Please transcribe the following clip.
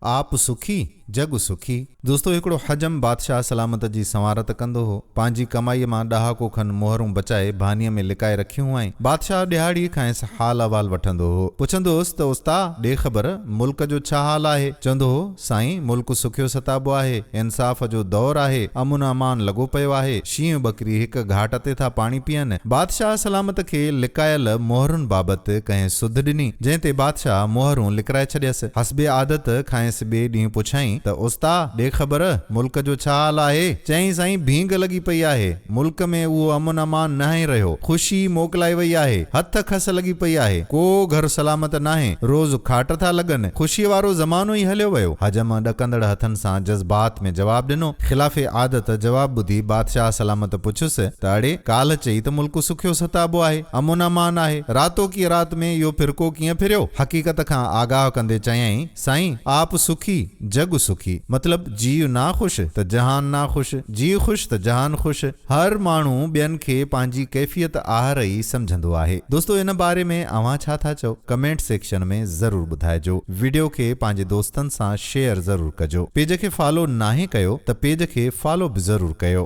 आप सुखी जग सुखी। दोस्तों हिकिड़ो हजम बादशाह सलामत जी संवारत कंदो हो। पंहिंजी कमाईअ मां ॾहाको खन मोहरूं बचाए भानीअ में लिकाए रखियूं हुआईं। बादशाह ॾियाड़ी खांसि हाल अहवाल वठंदो हो। पुछंदो हुअसि त उस्ताद ॾे ख़बर मुल्क जो छा हाल आहे। चवंदो हो साईं मुल्क सुखियो सताबो आहे, इंसाफ़ जो दौर आहे, अमुन अमान लॻो पियो आहे, शींहं बकरी हिक घाट ते था पाणी पीअनि। बादशाह सलामत खे लिकायल मोहरुनि बाबति कंहिं सुध ॾिनी, जंहिं ते बादशाह मोहरूं लिकाए छॾियसि। हस्बे आदत खांसि ॿिए ॾींहुं पुछाईं त उस्ताद ॾे ख़बर मुल्क जो छा हाल आहे। चईं साईं भींग लॻी पई आहे, मुल्क में उहो अमुन अमान नाहे रहियो, ख़ुशी मोकिलाई वई आहे, हथ खस लॻी पई आहे, को घर सलामत नाहे, रोज़ खाट था लॻनि, ख़ुशीअ वारो ज़मानो ई हलियो वियो। हजम ॾकंदड़ हथनि सां जज़्बात में जवाब ॾिनो। ख़िलाफ़े आदत जवाब ॿुधी बादशाह सलामत पुछुसि त अड़े काल्ह चई त मुल्क सुखियो सताबो आहे, अमुन अमान आहे, रातो की रात में इहो फिरको कीअं फिरियो। हक़ीक़त खां आगाह कंदे चयईं साईं आप सुखी जग सुखी, मतलब जीव ना खुश त जहान ना खुश, जीव खुश त जहान खुश। हर माण्हू ॿियनि खे पंहिंजी कैफ़ियत आहर ई समझंदो आहे। दोस्तों इन बारे में अव्हां छा था चओ, कमेंट सेक्शन में ज़रूर ॿुधाइजो। वीडियो खे पंहिंजे दोस्तनि सां शेयर ज़रूर कजो। पेज खे फॉलो नाहे कयो त पेज खे फॉलो बि ज़रूर कयो।